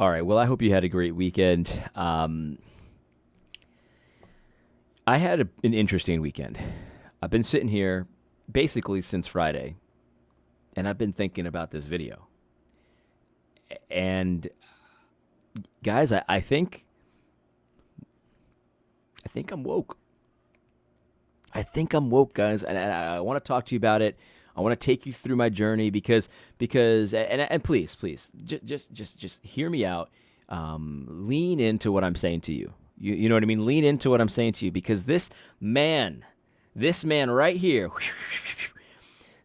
All right. Well, I hope you had a great weekend. I had an interesting weekend. I've been sitting here basically since Friday, and I've been thinking about this video. And guys, I think I'm woke. I think I'm woke, guys, and I want to talk to you about it. I want to take you through my journey because please just hear me out. Lean into what I'm saying to you. You know what I mean? Lean into what I'm saying to you because this man right here,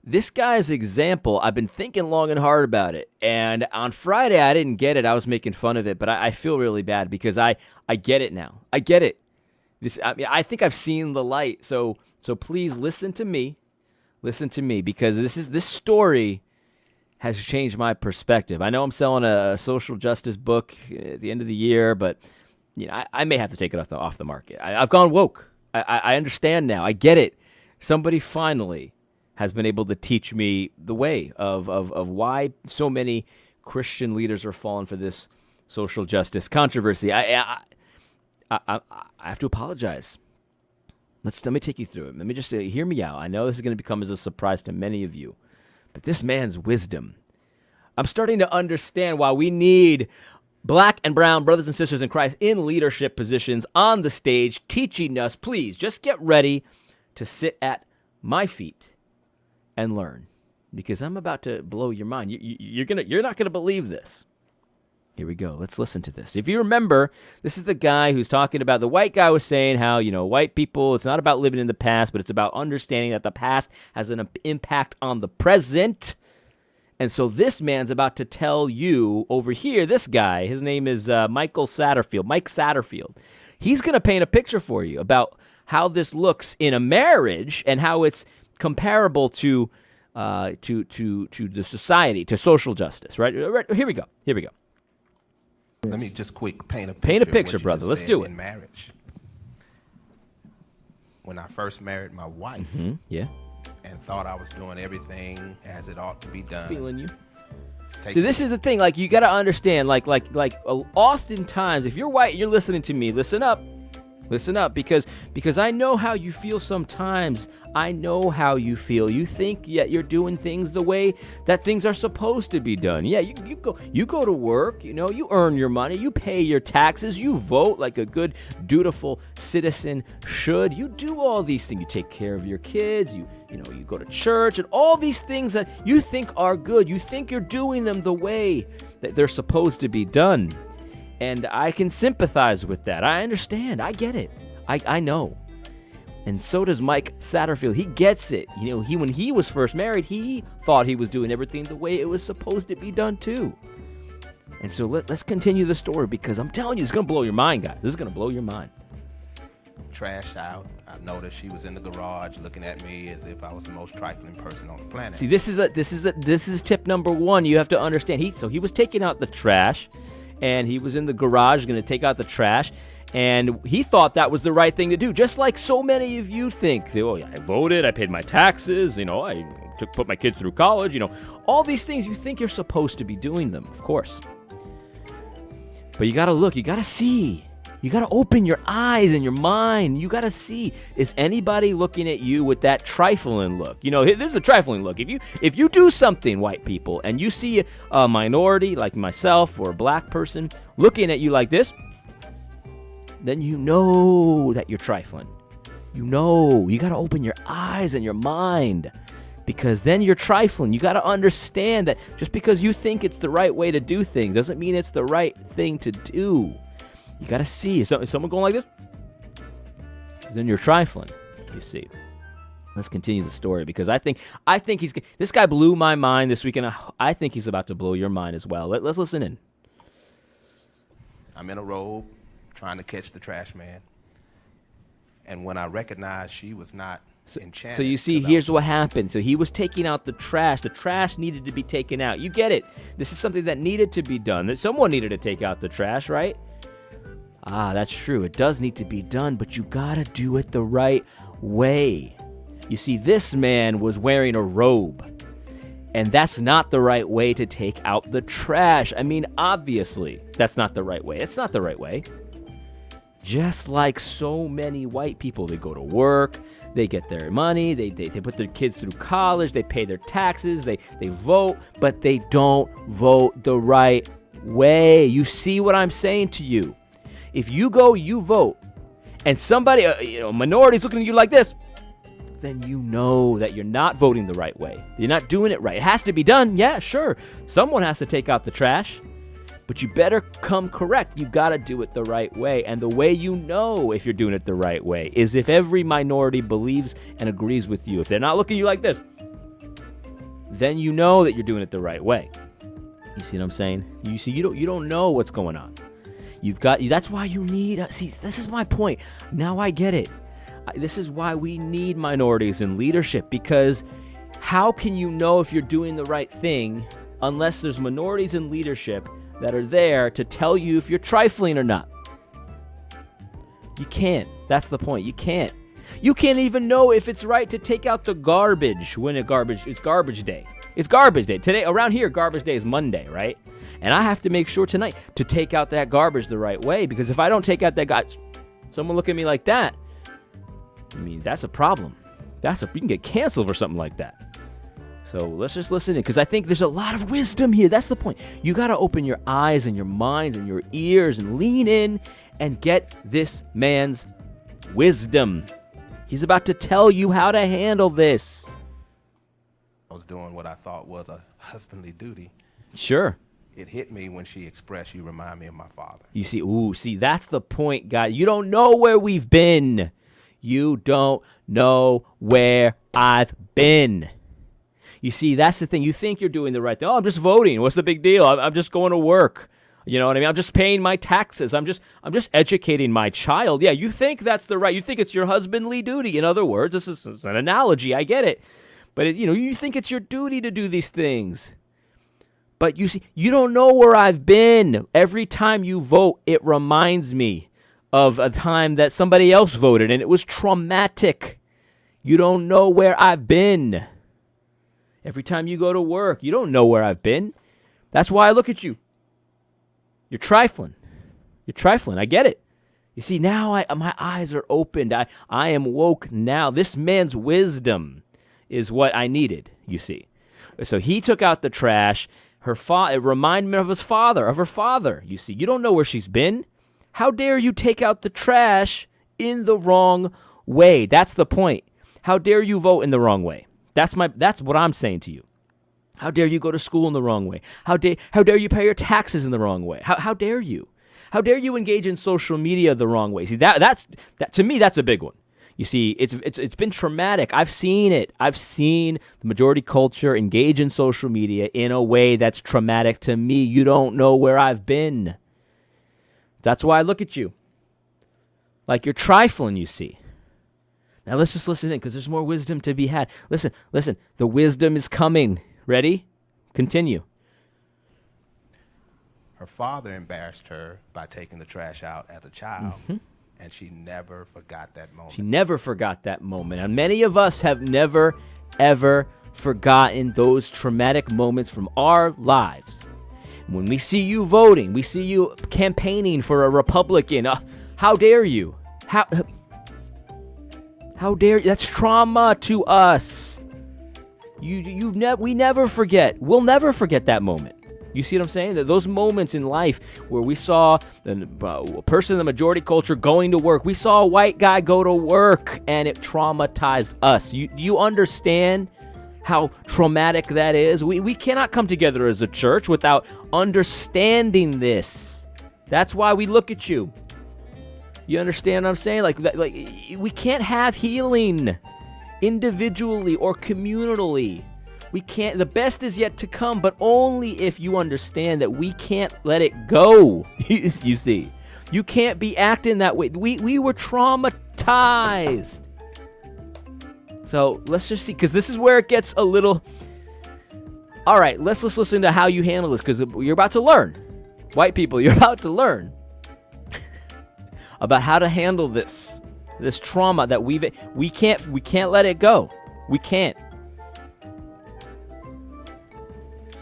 this guy's example, I've been thinking long and hard about it. And on Friday, I didn't get it. I was making fun of it, but I feel really bad because I get it now. I get it. I think I've seen the light. So please listen to me. Listen to me because this story has changed my perspective. I know I'm selling a social justice book at the end of the year, but I may have to take it off the market. I've gone woke. I understand now. I get it. Somebody finally has been able to teach me the way of why so many Christian leaders are falling for this social justice controversy. I have to apologize. Let me take you through it. Let me just say, hear me out. I know this is going to become as a surprise to many of you, but this man's wisdom. I'm starting to understand why we need black and brown brothers and sisters in Christ in leadership positions on the stage, teaching us. Please just get ready to sit at my feet and learn, because I'm about to blow your mind. You're not gonna believe this. Here we go. Let's listen to this. If you remember, this is the guy who's talking about, the white guy was saying how, white people, it's not about living in the past, but it's about understanding that the past has an impact on the present. And so this man's about to tell you over here, this guy, his name is Mike Satterfield. He's going to paint a picture for you about how this looks in a marriage and how it's comparable to the society, to social justice, right? Here we go. Let me just quick paint a picture. Paint a picture, brother. Let's do it. In marriage, when I first married my wife, yeah, and thought I was doing everything as it ought to be done. Feeling you. So this is the thing. Like, you got to understand. Like, oftentimes, if you're white, and you're listening to me. Listen up. Listen up, because I know how you feel sometimes. I know how you feel. You think you're doing things the way that things are supposed to be done. Yeah, you go to work, you earn your money, you pay your taxes, you vote like a good, dutiful citizen should. You do all these things. You take care of your kids, you go to church, and all these things that you think are good. You think you're doing them the way that they're supposed to be done. And I can sympathize with that. I understand. I get it. I know. And so does Mike Satterfield. He gets it. When he was first married, he thought he was doing everything the way it was supposed to be done too. And so let's continue the story, because I'm telling you, it's going to blow your mind, guys. This is going to blow your mind. Trash out. I noticed she was in the garage looking at me as if I was the most trifling person on the planet. See, this is tip number one. You have to understand. He was taking out the trash. And he was in the garage going to take out the trash, and he thought that was the right thing to do, just like so many of you think. Oh, yeah, I voted, I paid my taxes, I put my kids through college, all these things. You think you're supposed to be doing them, of course. But you got to look, you got to see. You got to open your eyes and your mind. You got to see, is anybody looking at you with that trifling look? This is the trifling look. If you do something, white people, and you see a minority like myself or a black person looking at you like this, then you know that you're trifling. You got to open your eyes and your mind, because then you're trifling. You got to understand that just because you think it's the right way to do things doesn't mean it's the right thing to do. You got to see. Is someone going like this? Then you're trifling. You see. Let's continue the story, because I think this guy blew my mind this weekend. I think he's about to blow your mind as well. Let's listen in. I'm in a robe trying to catch the trash man. And when I recognized she was not enchanted. So you see, here's what happened. So he was taking out the trash. The trash needed to be taken out. You get it. This is something that needed to be done. That someone needed to take out the trash, right? That's true. It does need to be done, but you gotta do it the right way. You see, this man was wearing a robe, And that's not the right way to take out the trash. I mean, obviously, that's not the right way. It's not the right way. Just like so many white people, they go to work, they get their money, they put their kids through college, they pay their taxes, they vote, but they don't vote the right way. You see what I'm saying to you? If you go, you vote, and somebody, minority's looking at you like this, then you know that you're not voting the right way. You're not doing it right. It has to be done. Yeah, sure. Someone has to take out the trash. But you better come correct. You got to do it the right way. And the way you know if you're doing it the right way is if every minority believes and agrees with you. If they're not looking at you like this, then you know that you're doing it the right way. You see what I'm saying? You see, you don't know what's going on. That's why you need. See, this is my point. Now I get it. This is why we need minorities in leadership, because how can you know if you're doing the right thing unless there's minorities in leadership that are there to tell you if you're trifling or not? You can't. That's the point. You can't. You can't even know if it's right to take out the garbage when it's garbage day. It's garbage day. Today, around here, garbage day is Monday, right? And I have to make sure tonight to take out that garbage the right way, because if I don't take out that garbage, someone look at me like that, I mean, that's a problem. You can get canceled for something like that. So let's just listen in, because I think there's a lot of wisdom here. That's the point. You got to open your eyes and your minds and your ears and lean in and get this man's wisdom. He's about to tell you how to handle this. I was doing what I thought was a husbandly duty. Sure. It hit me when she expressed, "You remind me of my father." You see, that's the point, guy. You don't know where we've been. You don't know where I've been. You see, that's the thing. You think you're doing the right thing. Oh, I'm just voting. What's the big deal? I'm just going to work. You know what I mean? I'm just paying my taxes. I'm just educating my child. Yeah, you think that's the right. You think it's your husbandly duty. In other words, this is an analogy. I get it. But, you think it's your duty to do these things. But you see, you don't know where I've been. Every time you vote, it reminds me of a time that somebody else voted, and it was traumatic. You don't know where I've been. Every time you go to work, you don't know where I've been. That's why I look at you. You're trifling. You're trifling. I get it. You see, now my eyes are opened. I am woke now. This man's wisdom is what I needed, you see. So he took out the trash. It reminded me of her father, you see. You don't know where she's been. How dare you take out the trash in the wrong way? That's the point. How dare you vote in the wrong way? That's what I'm saying to you. How dare you go to school in the wrong way? How dare you pay your taxes in the wrong way? How dare you? How dare you engage in social media the wrong way? See, that to me, that's a big one. You see, it's been traumatic. I've seen it. I've seen the majority culture engage in social media in a way that's traumatic to me. You don't know where I've been. That's why I look at you like you're trifling, you see. Now let's just listen in, because there's more wisdom to be had. Listen. The wisdom is coming. Ready? Continue. Her father embarrassed her by taking the trash out as a child, and she never forgot that moment. She never forgot that moment. And many of us have never, ever forgotten those traumatic moments from our lives. When we see you voting, we see you campaigning for a Republican, how dare you? How dare you? That's trauma to us. We never forget. We'll never forget that moment. You see what I'm saying? Those moments in life where we saw a person in the majority culture going to work. We saw a white guy go to work, and it traumatized us. You understand how traumatic that is? We cannot come together as a church without understanding this. That's why we look at you. You understand what I'm saying? Like we can't have healing individually or communally. We can't. The best is yet to come, but only if you understand that we can't let it go. You see, you can't be acting that way. We were traumatized. So let's just see, because this is where it gets a little. All right, let's just listen to how you handle this, because you're about to learn. White people, you're about to learn about how to handle this trauma that we can't let it go. We can't.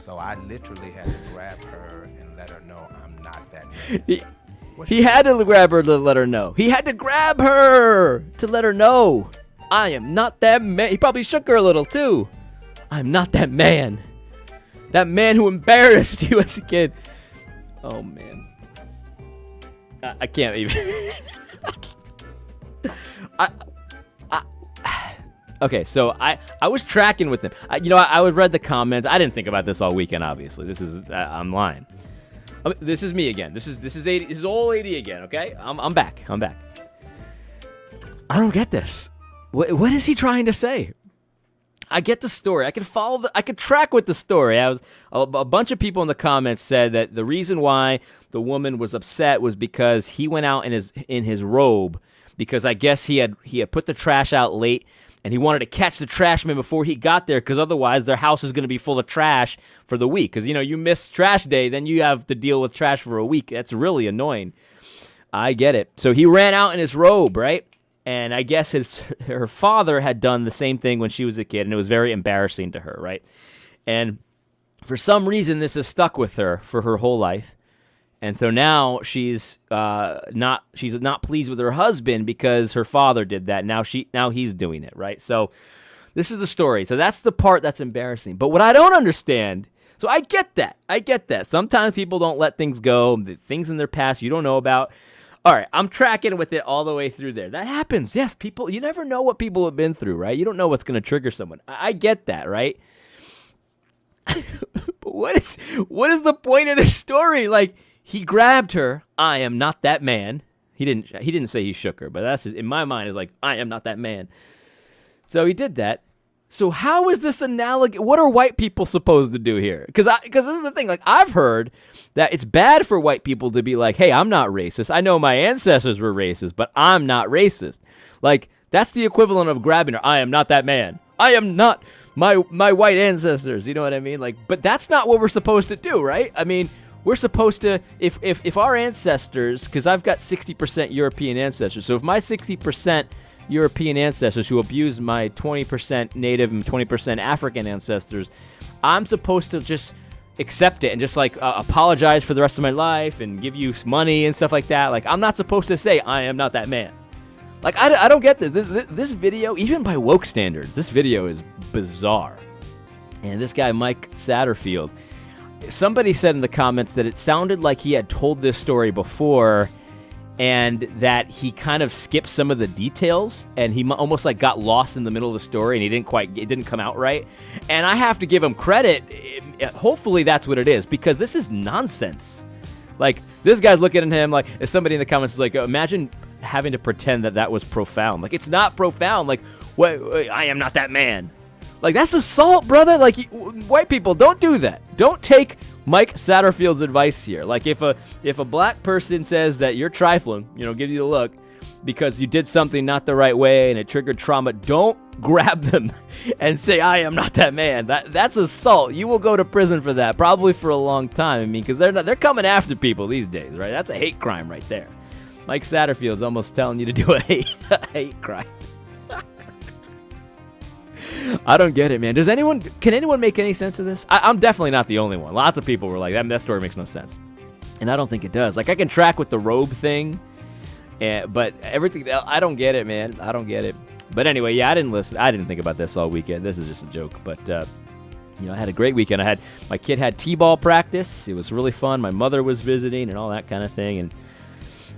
So I literally had to grab her and let her know I'm not that man. He, What he had to grab her to let her know. He had to grab her to let her know. I am not that man. He probably shook her a little too. I'm not that man. That man who embarrassed you as a kid. Oh man. I can't even. Okay, so I was tracking with him. I would read the comments. I didn't think about this all weekend. Obviously, this is I'm lying. This is me again. This is 80. This is old 80 again. Okay, I'm back. I'm back. I don't get this. What is he trying to say? I get the story. I can follow. I could track with the story. A bunch of people in the comments said that the reason why the woman was upset was because he went out in his robe, because I guess he had put the trash out late. And he wanted to catch the trash man before he got there, because otherwise their house is going to be full of trash for the week. Because, you miss trash day, then you have to deal with trash for a week. That's really annoying. I get it. So he ran out in his robe, right? And I guess her father had done the same thing when she was a kid, and it was very embarrassing to her, right? And for some reason, this has stuck with her for her whole life. And so now she's not pleased with her husband because her father did that. Now he's doing it, right? So this is the story. So that's the part that's embarrassing. But what I don't understand, so I get that. Sometimes people don't let things go, things in their past you don't know about. All right, I'm tracking with it all the way through there. That happens. Yes, people, you never know what people have been through, right? You don't know what's going to trigger someone. I get that, right? But what is the point of this story? Like, he grabbed her. I am not that man. He didn't say he shook her, but that's in my mind is like, I am not that man. So he did that. So how is this analogous? What are white people supposed to do here? Because this is the thing. Like, I've heard that it's bad for white people to be like, hey, I'm not racist. I know my ancestors were racist, but I'm not racist. Like, that's the equivalent of grabbing her. I am not that man. I am not my white ancestors. You know what I mean? Like, but that's not what we're supposed to do, right? I mean, we're supposed to, if our ancestors, because I've got 60% European ancestors, so if my 60% European ancestors who abused my 20% Native and 20% African ancestors, I'm supposed to just accept it and just like apologize for the rest of my life and give you money and stuff like that. Like, I'm not supposed to say I am not that man. Like, I don't get this. This video, even by woke standards, this video is bizarre. And this guy, Mike Satterfield, somebody said in the comments that it sounded like he had told this story before and that he kind of skipped some of the details and he almost like got lost in the middle of the story and it didn't come out right. And I have to give him credit. Hopefully that's what it is, because this is nonsense. Like, this guy's looking at him like, if somebody in the comments was like, imagine having to pretend that was profound. Like, it's not profound. Like, what? I am not that man. Like, that's assault, brother. Like, white people, don't do that. Don't take Mike Satterfield's advice here. Like, if a black person says that you're trifling, give you the look because you did something not the right way and it triggered trauma, don't grab them and say, I am not that man. That's assault. You will go to prison for that, probably for a long time. I mean, because they're coming after people these days, right? That's a hate crime right there. Mike Satterfield's almost telling you to do a hate crime. I don't get it, man. Can anyone make any sense of this? I'm definitely not the only one. Lots of people were like, that story makes no sense. And I don't think it does. Like, I can track with the robe thing, but everything, I don't get it, man. I don't get it. But anyway, yeah, I didn't listen. I didn't think about this all weekend. This is just a joke. But, I had a great weekend. My kid had t-ball practice. It was really fun. My mother was visiting and all that kind of thing. And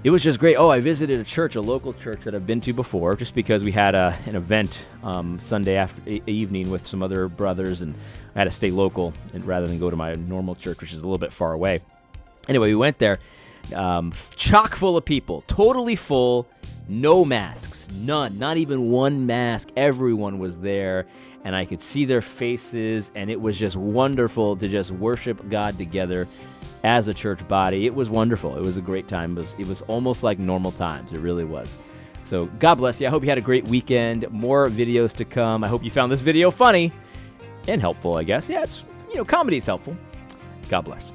it was just great. Oh, I visited a local church that I've been to before, just because we had an event Sunday evening with some other brothers, and I had to stay local rather than go to my normal church, which is a little bit far away. Anyway, we went there, chock full of people, totally full, no masks, none, not even one mask. Everyone was there, and I could see their faces, and it was just wonderful to just worship God together as a church body. It was wonderful. It was a great time. It was almost like normal times. It really was. So God bless you. I hope you had a great weekend. More videos to come. I hope you found this video funny and helpful, I guess. Yeah, it's, comedy is helpful. God bless.